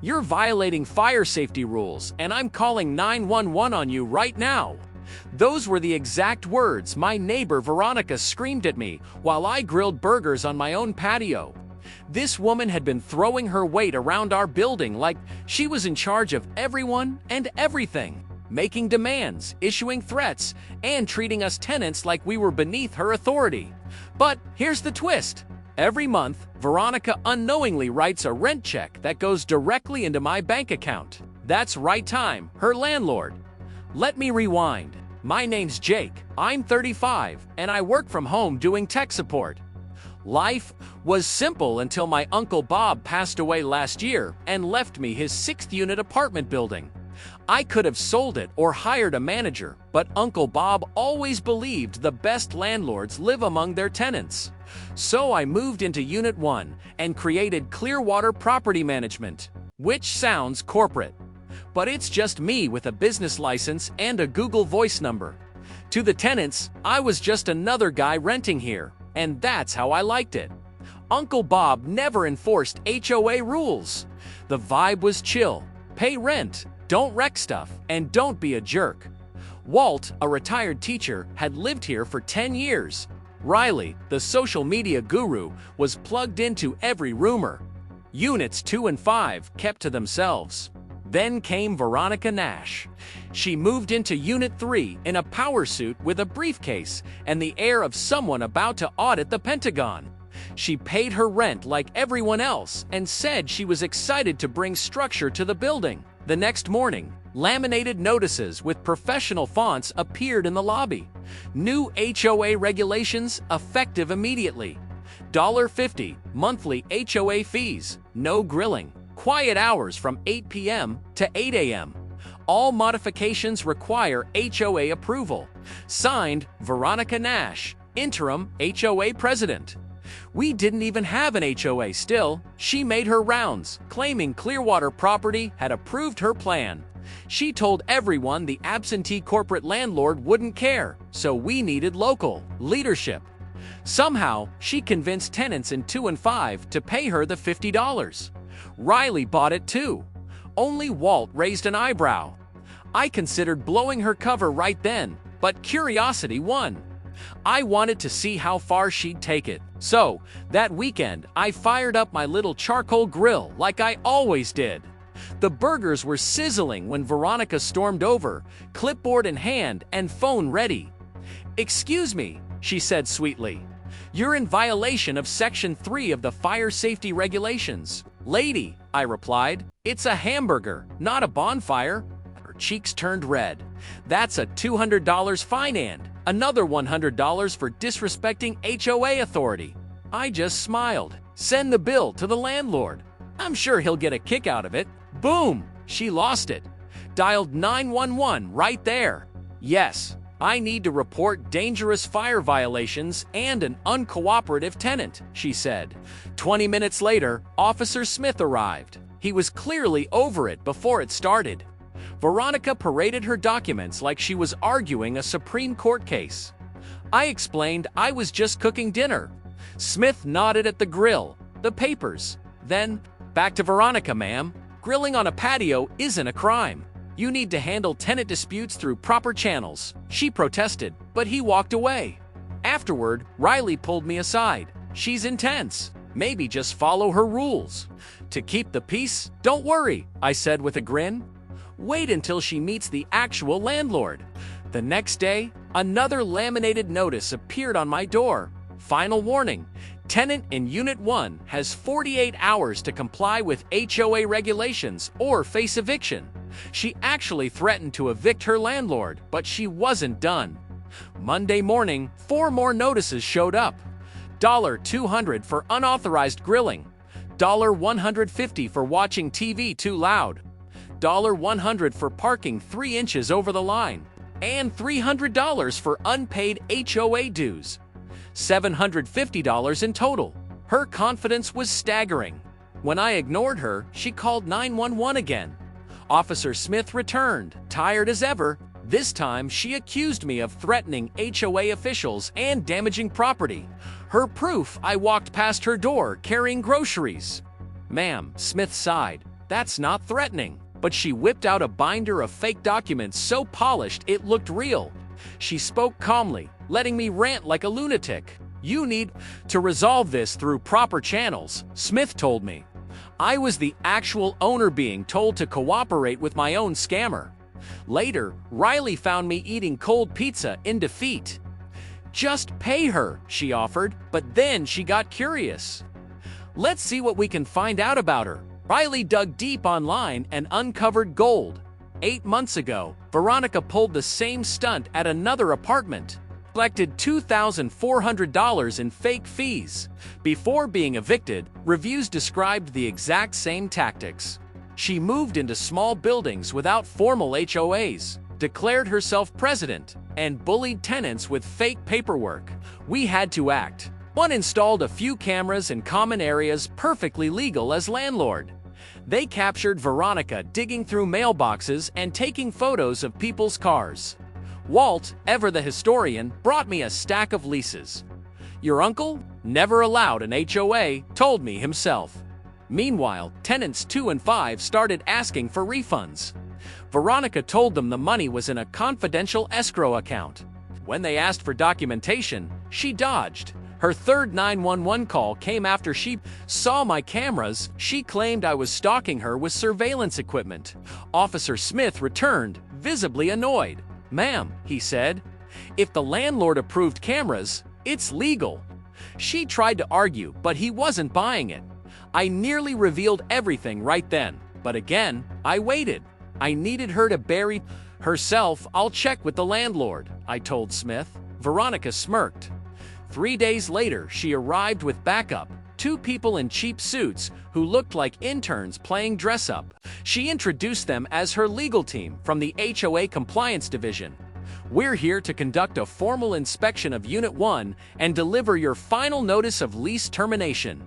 You're violating fire safety rules, and I'm calling 911 on you right now." Those were the exact words my neighbor Veronica screamed at me while I grilled burgers on my own patio. This woman had been throwing her weight around our building like she was in charge of everyone and everything, making demands, issuing threats, and treating us tenants like we were beneath her authority. But here's the twist. Every month, Veronica unknowingly writes a rent check that goes directly into my bank account. That's right, time, her landlord. Let me rewind. My name's Jake, I'm 35, and I work from home doing tech support. Life was simple until my Uncle Bob passed away last year and left me his 6th unit apartment building. I could have sold it or hired a manager, but Uncle Bob always believed the best landlords live among their tenants. So I moved into Unit 1 and created Clearwater Property Management, which sounds corporate. But it's just me with a business license and a Google Voice number. To the tenants, I was just another guy renting here, and that's how I liked it. Uncle Bob never enforced HOA rules. The vibe was chill. Pay rent, don't wreck stuff, and don't be a jerk. Walt, a retired teacher, had lived here for 10 years. Riley, the social media guru, was plugged into every rumor. Units 2 and 5 kept to themselves. Then came Veronica Nash. She moved into Unit 3 in a power suit with a briefcase and the air of someone about to audit the Pentagon. She paid her rent like everyone else and said she was excited to bring structure to the building. The next morning, laminated notices with professional fonts appeared in the lobby. New HOA regulations effective immediately. $50 monthly HOA fees, no grilling. Quiet hours from 8 p.m. to 8 a.m. All modifications require HOA approval. Signed, Veronica Nash, interim HOA president. We didn't even have an HOA still. She made her rounds, claiming Clearwater Property had approved her plan. She told everyone the absentee corporate landlord wouldn't care, so we needed local leadership. Somehow, she convinced tenants in 2 and 5 to pay her the $50. Riley bought it too. Only Walt raised an eyebrow. I considered blowing her cover right then, but curiosity won. I wanted to see how far she'd take it. So, that weekend, I fired up my little charcoal grill like I always did. The burgers were sizzling when Veronica stormed over, clipboard in hand and phone ready. "Excuse me," she said sweetly. "You're in violation of Section 3 of the Fire Safety Regulations." "Lady," I replied, "it's a hamburger, not a bonfire." Her cheeks turned red. "That's a $200 fine and another $100 for disrespecting HOA authority." I just smiled. "Send the bill to the landlord. I'm sure he'll get a kick out of it." Boom! She lost it. Dialed 911 right there. "Yes, I need to report dangerous fire violations and an uncooperative tenant," she said. 20 minutes later, Officer Smith arrived. He was clearly over it before it started. Veronica paraded her documents like she was arguing a Supreme Court case. I explained I was just cooking dinner. Smith nodded at the grill, the papers. Then, "Back to Veronica, ma'am. Grilling on a patio isn't a crime. You need to handle tenant disputes through proper channels." She protested, but he walked away. Afterward, Riley pulled me aside. "She's intense. Maybe just follow her rules." "To keep the peace? Don't worry," I said with a grin. "Wait until she meets the actual landlord." The next day, another laminated notice appeared on my door. Final warning. Tenant in Unit 1 has 48 hours to comply with HOA regulations or face eviction. She actually threatened to evict her landlord, but she wasn't done. Monday morning, 4 more notices showed up. $200 for unauthorized grilling. $150 for watching TV too loud. $100 for parking 3 inches over the line. And $300 for unpaid HOA dues. $750 in total. Her confidence was staggering. When I ignored her, she called 911 again. Officer Smith returned, tired as ever. This time, she accused me of threatening HOA officials and damaging property. Her proof, I walked past her door carrying groceries. "Ma'am," Smith sighed, That's not threatening. But she whipped out a binder of fake documents so polished it looked real. She spoke calmly, letting me rant like a lunatic. You need to resolve this through proper channels, Smith told me. I was the actual owner being told to cooperate with my own scammer. Later, Riley found me eating cold pizza in defeat. Just pay her, she offered, but then she got curious. Let's see what we can find out about her. Riley dug deep online and uncovered gold. 8 months ago, Veronica pulled the same stunt at another apartment. Collected $2,400 in fake fees. Before being evicted, reviews described the exact same tactics. She moved into small buildings without formal HOAs, declared herself president, and bullied tenants with fake paperwork. We had to act. One installed a few cameras in common areas perfectly legal as landlord. They captured Veronica digging through mailboxes and taking photos of people's cars. Walt, ever the historian, brought me a stack of leases. Your uncle, never allowed an HOA, told me himself. Meanwhile, tenants 2 and 5 started asking for refunds. Veronica told them the money was in a confidential escrow account. When they asked for documentation, she dodged. Her third 911 call came after she saw my cameras. She claimed I was stalking her with surveillance equipment. Officer Smith returned, visibly annoyed. Ma'am, he said, if the landlord approved cameras, it's legal. She tried to argue, but he wasn't buying it. I nearly revealed everything right then, but again, I waited. I needed her to bury herself. I'll check with the landlord, I told Smith. Veronica smirked. 3 days later, she arrived with backup, 2 people in cheap suits who looked like interns playing dress-up. She introduced them as her legal team from the HOA Compliance Division. We're here to conduct a formal inspection of Unit 1 and deliver your final notice of lease termination.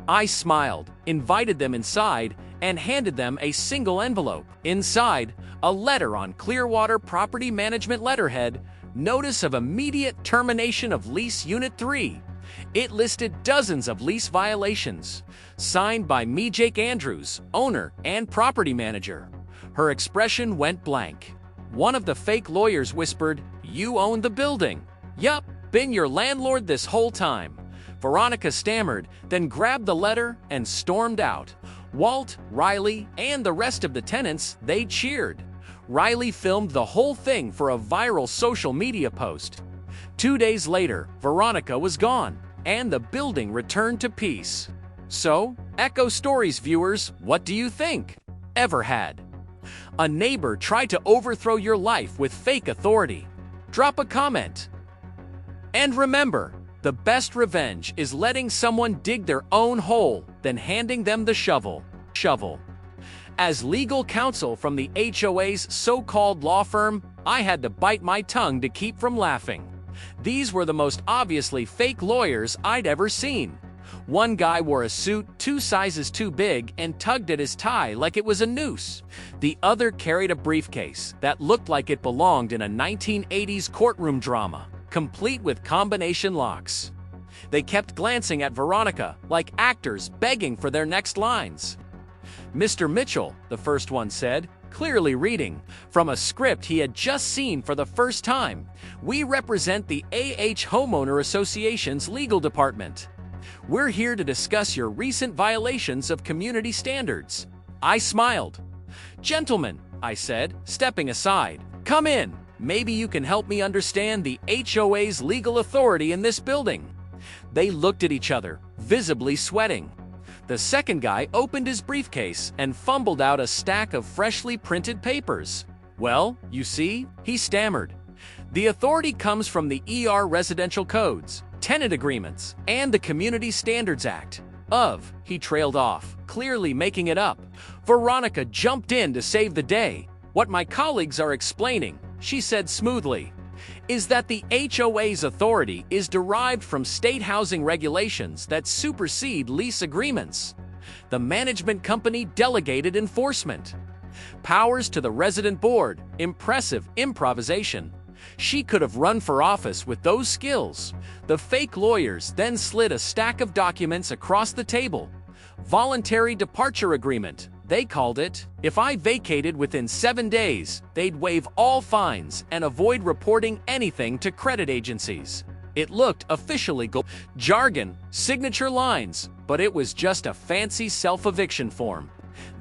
I smiled, invited them inside, and handed them a single envelope. Inside, a letter on Clearwater Property Management letterhead, Notice of Immediate Termination of Lease Unit 3. It listed dozens of lease violations, signed by me, Jake Andrews, owner and property manager. Her expression went blank. One of the fake lawyers whispered, "You own the building." "Yup, been your landlord this whole time." Veronica stammered, then grabbed the letter and stormed out. Walt, Riley, and the rest of the tenants, they cheered. Riley filmed the whole thing for a viral social media post. 2 days later, Veronica was gone, and the building returned to peace. So, Echo Stories viewers, what do you think? Ever had a neighbor try to overthrow your life with fake authority? Drop a comment. And remember, the best revenge is letting someone dig their own hole, then handing them the shovel. As legal counsel from the HOA's so-called law firm, I had to bite my tongue to keep from laughing. These were the most obviously fake lawyers I'd ever seen. One guy wore a suit 2 sizes too big and tugged at his tie like it was a noose. The other carried a briefcase that looked like it belonged in a 1980s courtroom drama, complete with combination locks. They kept glancing at Veronica like actors begging for their next lines. "Mr. Mitchell," the first one said, clearly reading from a script he had just seen for the first time, "we represent the AH Homeowner Association's legal department. We're here to discuss your recent violations of community standards." I smiled. "Gentlemen," I said, stepping aside, "come in. Maybe you can help me understand the HOA's legal authority in this building." They looked at each other, visibly sweating. The second guy opened his briefcase and fumbled out a stack of freshly printed papers. "Well, you see," he stammered, "the authority comes from the ER residential codes, tenant agreements, and the Community Standards Act. He trailed off, clearly making it up. Veronica jumped in to save the day. "What my colleagues are explaining," she said smoothly, "is that the HOA's authority is derived from state housing regulations that supersede lease agreements. The management company delegated enforcement powers to the resident board." Impressive improvisation. She could have run for office with those skills. The fake lawyers then slid a stack of documents across the table. "Voluntary departure agreement." they called it. If I vacated within 7 days, they'd waive all fines and avoid reporting anything to credit agencies. It looked officially jargon, signature lines, but it was just a fancy self-eviction form.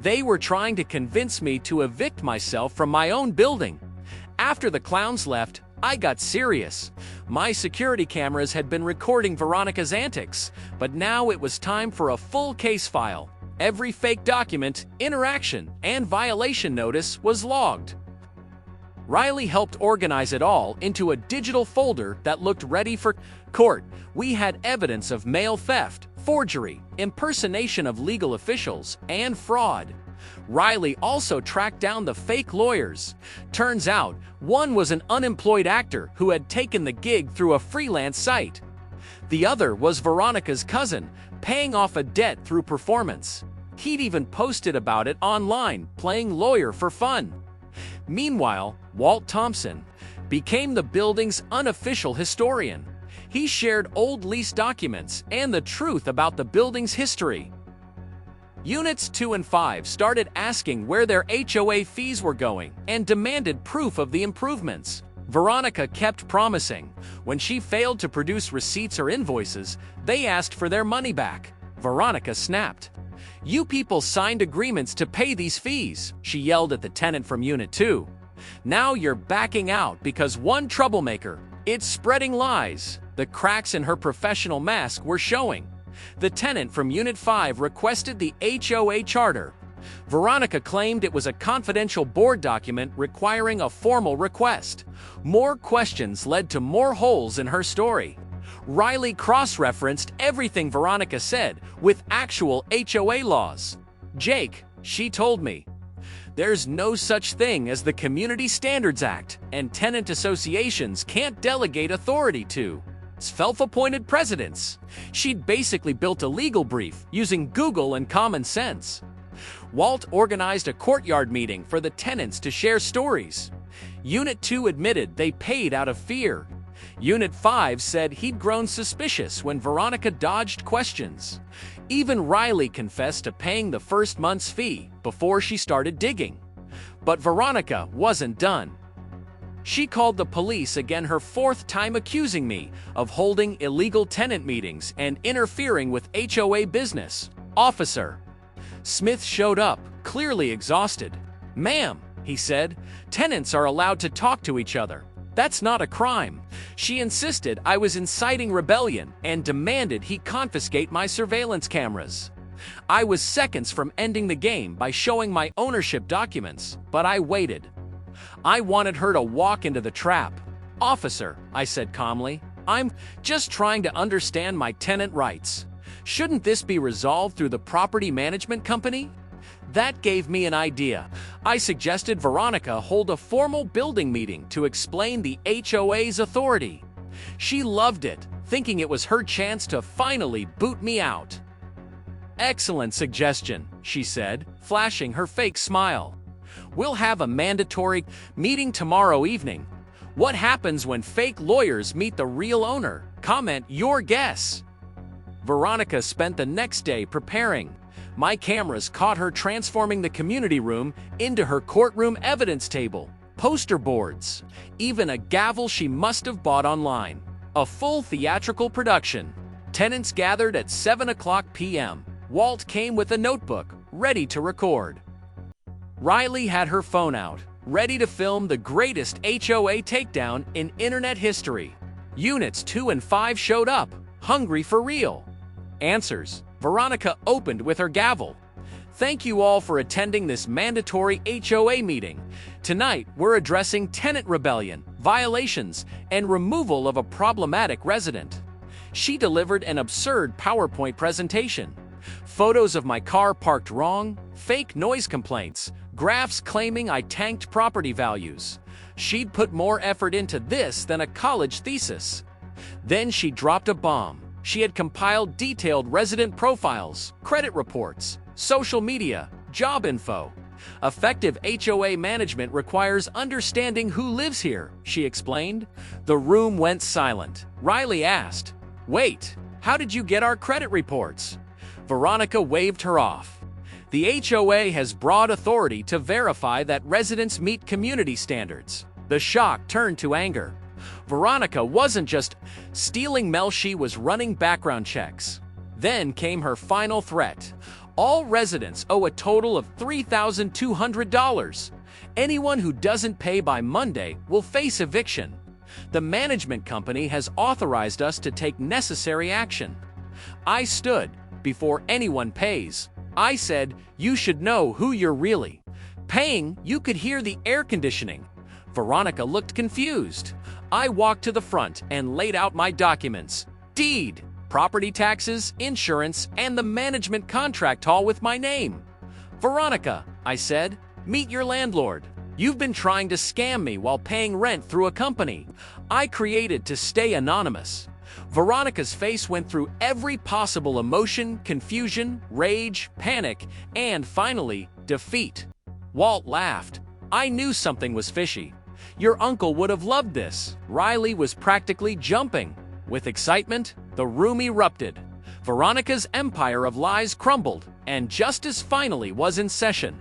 They were trying to convince me to evict myself from my own building. After the clowns left, I got serious. My security cameras had been recording Veronica's antics, but now it was time for a full case file. Every fake document, interaction, and violation notice was logged. Riley helped organize it all into a digital folder that looked ready for court. We had evidence of mail theft, forgery, impersonation of legal officials, and fraud. Riley also tracked down the fake lawyers. Turns out, one was an unemployed actor who had taken the gig through a freelance site. The other was Veronica's cousin, paying off a debt through performance. He'd even posted about it online, playing lawyer for fun. Meanwhile, Walt Thompson became the building's unofficial historian. He shared old lease documents and the truth about the building's history. Units 2 and 5 started asking where their HOA fees were going and demanded proof of the improvements. Veronica kept promising. When she failed to produce receipts or invoices, they asked for their money back. Veronica snapped. "You people signed agreements to pay these fees," she yelled at the tenant from Unit 2. "Now you're backing out because one troublemaker. It's spreading lies." The cracks in her professional mask were showing. The tenant from Unit 5 requested the HOA charter. Veronica claimed it was a confidential board document requiring a formal request. More questions led to more holes in her story. Riley cross-referenced everything Veronica said with actual HOA laws. "Jake," she told me, "there's no such thing as the Community Standards Act, and tenant associations can't delegate authority to self-appointed presidents." She'd basically built a legal brief using Google and common sense. Walt organized a courtyard meeting for the tenants to share stories. Unit 2 admitted they paid out of fear. Unit 5 said he'd grown suspicious when Veronica dodged questions. Even Riley confessed to paying the first month's fee before she started digging. But Veronica wasn't done. She called the police again, her fourth time, accusing me of holding illegal tenant meetings and interfering with HOA business. Officer Smith showed up, clearly exhausted. "Ma'am," he said, "tenants are allowed to talk to each other. That's not a crime." She insisted I was inciting rebellion and demanded he confiscate my surveillance cameras. I was seconds from ending the game by showing my ownership documents, but I waited. I wanted her to walk into the trap. "Officer," I said calmly, "I'm just trying to understand my tenant rights. Shouldn't this be resolved through the property management company?" That gave me an idea. I suggested Veronica hold a formal building meeting to explain the HOA's authority. She loved it, thinking it was her chance to finally boot me out. "Excellent suggestion," she said, flashing her fake smile. "We'll have a mandatory meeting tomorrow evening. What happens when fake lawyers meet the real owner? Comment your guess." Veronica spent the next day preparing. My cameras caught her transforming the community room into her courtroom evidence table, poster boards, even a gavel she must have bought online. A full theatrical production. Tenants gathered at 7 p.m. Walt came with a notebook, ready to record. Riley had her phone out, ready to film the greatest HOA takedown in internet history. Units 2 and 5 showed up, hungry for real answers. Veronica opened with her gavel. "Thank you all for attending this mandatory HOA meeting. Tonight, we're addressing tenant rebellion, violations, and removal of a problematic resident." She delivered an absurd PowerPoint presentation. Photos of my car parked wrong, fake noise complaints, graphs claiming I tanked property values. She'd put more effort into this than a college thesis. Then she dropped a bomb. She had compiled detailed resident profiles, credit reports, social media, job info. "Effective HOA management requires understanding who lives here," she explained. The room went silent. Riley asked, "Wait, how did you get our credit reports?" Veronica waved her off. The HOA has broad authority to verify that residents meet community standards. The shock turned to anger. Veronica wasn't just stealing mail, she was running background checks. Then came her final threat. All residents owe a total of $3,200. Anyone who doesn't pay by Monday will face eviction. The management company has authorized us to take necessary action. I stood before anyone pays. I said, you should know who you're really paying. You could hear the air conditioning. Veronica looked confused. I walked to the front and laid out my documents. Deed, property taxes, insurance, and the management contract, all with my name. Veronica, I said, meet your landlord. You've been trying to scam me while paying rent through a company I created to stay anonymous. Veronica's face went through every possible emotion: confusion, rage, panic, and finally, defeat. Walt laughed. I knew something was fishy. Your uncle would have loved this. Riley was practically jumping. With excitement, the room erupted. Veronica's empire of lies crumbled, and justice finally was in session.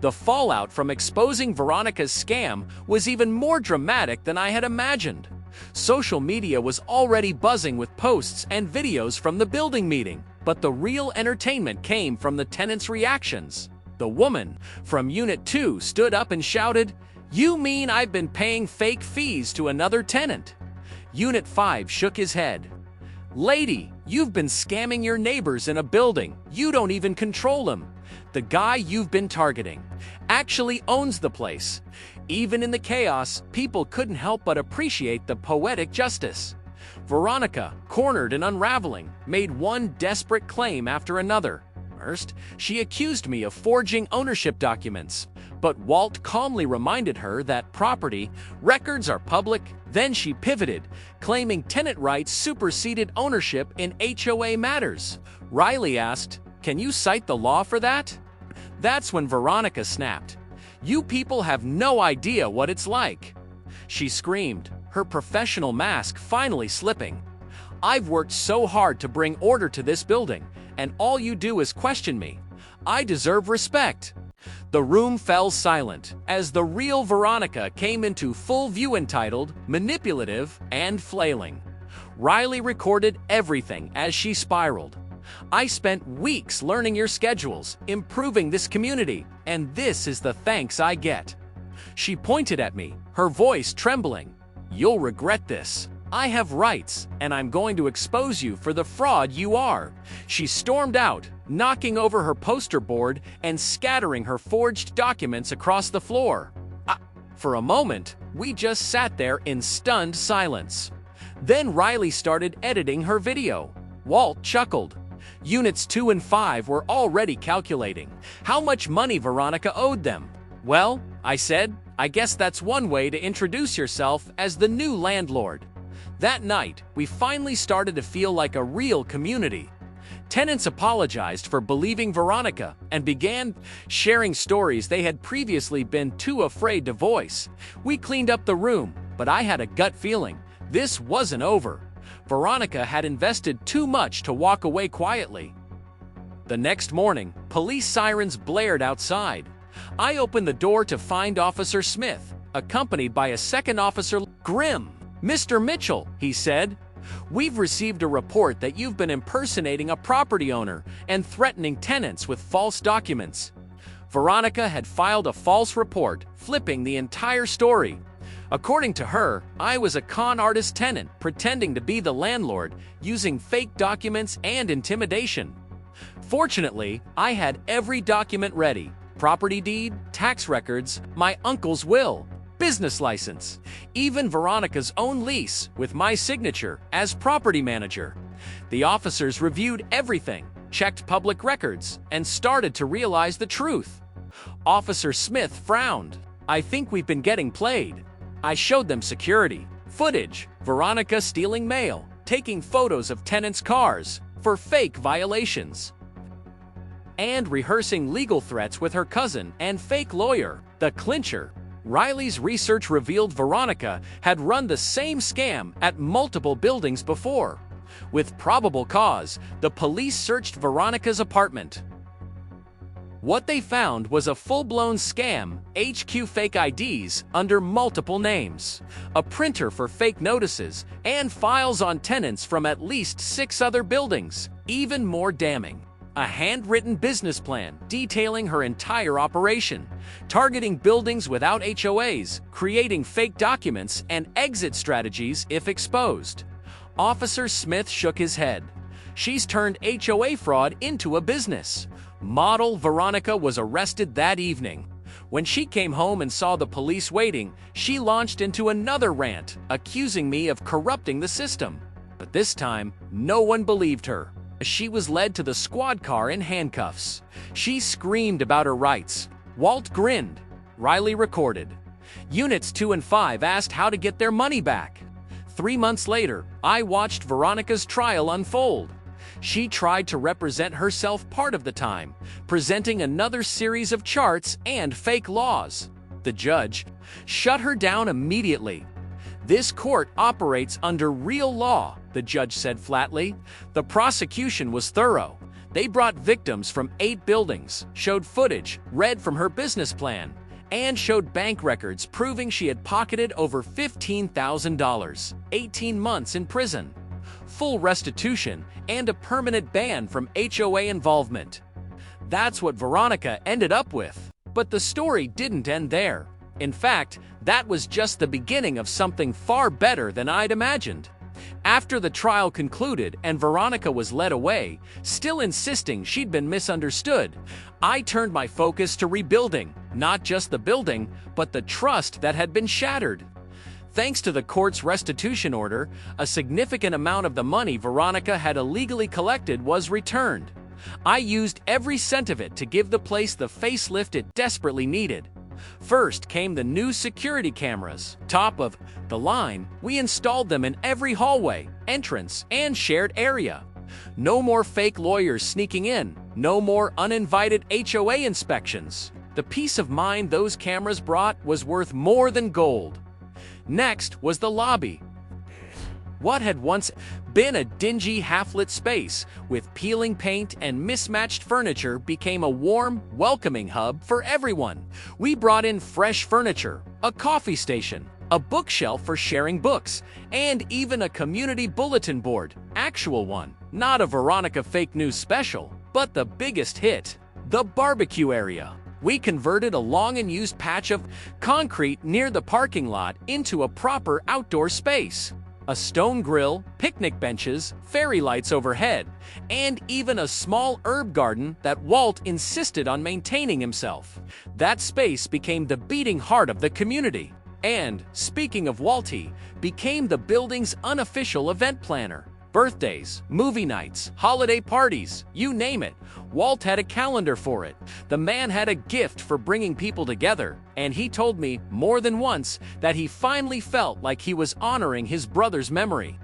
The fallout from exposing Veronica's scam was even more dramatic than I had imagined. Social media was already buzzing with posts and videos from the building meeting, but the real entertainment came from the tenants' reactions. The woman from Unit 2 stood up and shouted, "You mean I've been paying fake fees to another tenant?" Unit 5 shook his head. "Lady, you've been scamming your neighbors in a building. You don't even control them. The guy you've been targeting actually owns the place." Even in the chaos, people couldn't help but appreciate the poetic justice. Veronica, cornered and unraveling, made one desperate claim after another. First, she accused me of forging ownership documents, but Walt calmly reminded her that property records are public. Then she pivoted, claiming tenant rights superseded ownership in HOA matters. Riley asked, "Can you cite the law for that?" That's when Veronica snapped. "You people have no idea what it's like," she screamed, her professional mask finally slipping. "I've worked so hard to bring order to this building, and all you do is question me. I deserve respect." The room fell silent as the real Veronica came into full view, entitled, manipulative, and flailing. Riley recorded everything as she spiraled. "I spent weeks learning your schedules, improving this community, and this is the thanks I get." She pointed at me, her voice trembling. "You'll regret this. I have rights, and I'm going to expose you for the fraud you are." She stormed out, knocking over her poster board and scattering her forged documents across the floor. For a moment, we just sat there in stunned silence. Then Riley started editing her video. Walt chuckled. Units 2 and 5 were already calculating how much money Veronica owed them. "Well," I said, "I guess that's one way to introduce yourself as the new landlord." That night, we finally started to feel like a real community. Tenants apologized for believing Veronica and began sharing stories they had previously been too afraid to voice. We cleaned up the room, but I had a gut feeling this wasn't over. Veronica had invested too much to walk away quietly. The next morning, police sirens blared outside. I opened the door to find Officer Smith, accompanied by a second officer. "Grim, Mr. Mitchell," he said, "we've received a report that you've been impersonating a property owner and threatening tenants with false documents." Veronica had filed a false report, flipping the entire story. According to her, I was a con artist tenant pretending to be the landlord, using fake documents and intimidation. Fortunately, I had every document ready: property deed, tax records, my uncle's will, business license, even Veronica's own lease with my signature as property manager. The officers reviewed everything, checked public records, and started to realize the truth. Officer Smith frowned. "I think we've been getting played." I showed them security footage, Veronica stealing mail, taking photos of tenants' cars for fake violations, and rehearsing legal threats with her cousin and fake lawyer. The clincher: Riley's research revealed Veronica had run the same scam at multiple buildings before. With probable cause, the police searched Veronica's apartment. What they found was a full-blown scam, HQ fake IDs under multiple names, a printer for fake notices, and files on tenants from at least 6 other buildings. Even more damning, a handwritten business plan detailing her entire operation, targeting buildings without HOAs, creating fake documents, and exit strategies if exposed. Officer Smith shook his head. She's turned HOA fraud into a business. Model Veronica was arrested that evening. When she came home and saw the police waiting, she launched into another rant, accusing me of corrupting the system. But this time, no one believed her. She was led to the squad car in handcuffs. She screamed about her rights. Walt grinned. Riley recorded. Units 2 and 5 asked how to get their money back. 3 months later, I watched Veronica's trial unfold. She tried to represent herself part of the time, presenting another series of charts and fake laws. The judge shut her down immediately. This court operates under real law, the judge said flatly. The prosecution was thorough. They brought victims from 8 buildings, showed footage read from her business plan, and showed bank records proving she had pocketed over $15,000, 18 months in prison, full restitution, and a permanent ban from HOA involvement. That's what Veronica ended up with. But the story didn't end there. In fact, that was just the beginning of something far better than I'd imagined. After the trial concluded and Veronica was led away, still insisting she'd been misunderstood, I turned my focus to rebuilding, not just the building, but the trust that had been shattered. Thanks to the court's restitution order, a significant amount of the money Veronica had illegally collected was returned. I used every cent of it to give the place the facelift it desperately needed. First came the new security cameras. Top of the line, we installed them in every hallway, entrance, and shared area. No more fake lawyers sneaking in, no more uninvited HOA inspections. The peace of mind those cameras brought was worth more than gold. Next was the lobby. What had once been a dingy half-lit space with peeling paint and mismatched furniture became a warm, welcoming hub for everyone. We brought in fresh furniture, a coffee station, a bookshelf for sharing books, and even a community bulletin board. Actual one, not a Veronica fake news special, but the biggest hit, the barbecue area. We converted a long and used patch of concrete near the parking lot into a proper outdoor space. A stone grill, picnic benches, fairy lights overhead, and even a small herb garden that Walt insisted on maintaining himself. That space became the beating heart of the community. And, speaking of Walty, became the building's unofficial event planner. Birthdays, movie nights, holiday parties, you name it, Walt had a calendar for it. The man had a gift for bringing people together, and he told me more than once that he finally felt like he was honoring his brother's memory.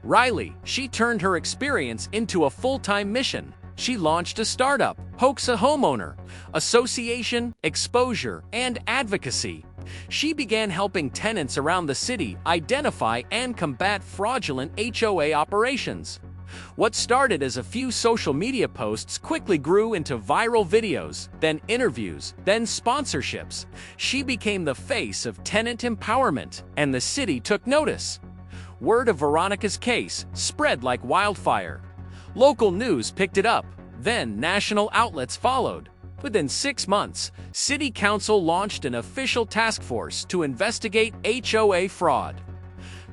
Riley, she turned her experience into a full-time mission. She launched a startup, HOA Homeowner, Association, Exposure, and Advocacy. She began helping tenants around the city identify and combat fraudulent HOA operations. What started as a few social media posts quickly grew into viral videos, then interviews, then sponsorships. She became the face of tenant empowerment, and the city took notice. Word of Veronica's case spread like wildfire. Local news picked it up, then national outlets followed. Within 6 months, City Council launched an official task force to investigate HOA fraud.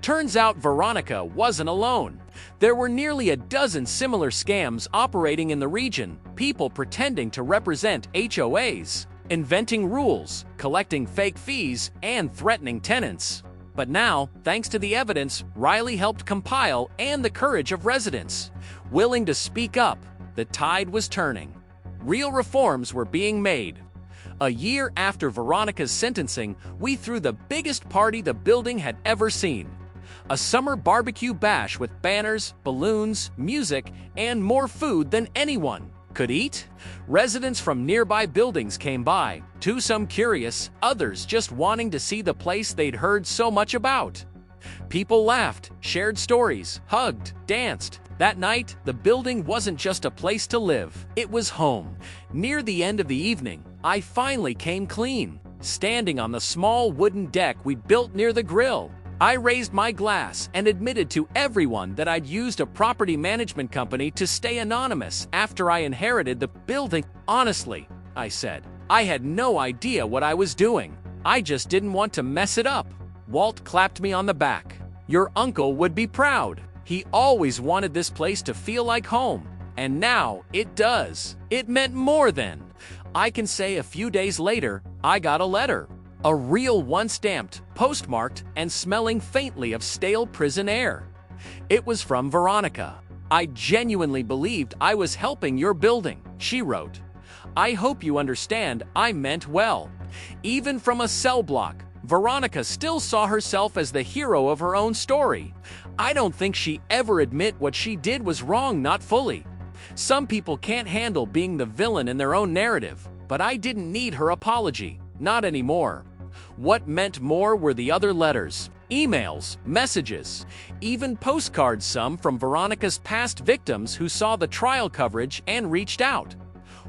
Turns out Veronica wasn't alone. There were nearly a dozen similar scams operating in the region, people pretending to represent HOAs, inventing rules, collecting fake fees, and threatening tenants. But now, thanks to the evidence Riley helped compile and the courage of residents, willing to speak up, the tide was turning. Real reforms were being made. A year after Veronica's sentencing, we threw the biggest party the building had ever seen. A summer barbecue bash with banners, balloons, music, and more food than anyone could eat. Residents from nearby buildings came by, some curious, others just wanting to see the place they'd heard so much about. People laughed, shared stories, hugged, danced. That night, the building wasn't just a place to live, it was home. Near the end of the evening, I finally came clean. Standing on the small wooden deck we'd built near the grill, I raised my glass and admitted to everyone that I'd used a property management company to stay anonymous after I inherited the building. Honestly, I said, I had no idea what I was doing. I just didn't want to mess it up. Walt clapped me on the back. Your uncle would be proud. He always wanted this place to feel like home, and now it does. It meant more than. I can say a few days later, I got a letter. A real one, stamped, postmarked, and smelling faintly of stale prison air. It was from Veronica. I genuinely believed I was helping your building, she wrote. I hope you understand I meant well. Even from a cell block, Veronica still saw herself as the hero of her own story. I don't think she ever admit what she did was wrong, not fully. Some people can't handle being the villain in their own narrative, but I didn't need her apology, not anymore. What meant more were the other letters, emails, messages, even postcards, some from Veronica's past victims who saw the trial coverage and reached out.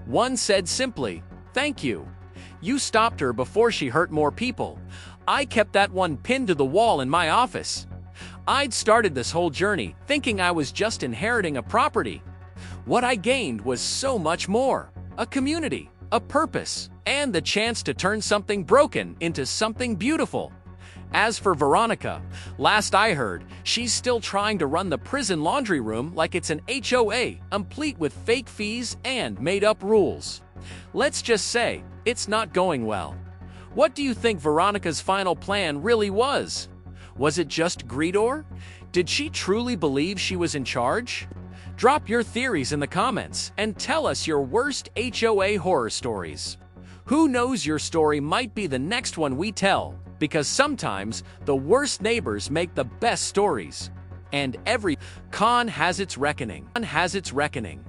One said simply, "Thank you. You stopped her before she hurt more people." I kept that one pinned to the wall in my office. I'd started this whole journey thinking I was just inheriting a property. What I gained was so much more: a community, a purpose, and the chance to turn something broken into something beautiful. As for Veronica, last I heard, she's still trying to run the prison laundry room like it's an HOA, complete with fake fees and made-up rules. Let's just say, it's not going well. What do you think Veronica's final plan really was? Was it just greed, or did she truly believe she was in charge? Drop your theories in the comments and tell us your worst HOA horror stories. Who knows, your story might be the next one we tell, because sometimes the worst neighbors make the best stories. And every con has its reckoning.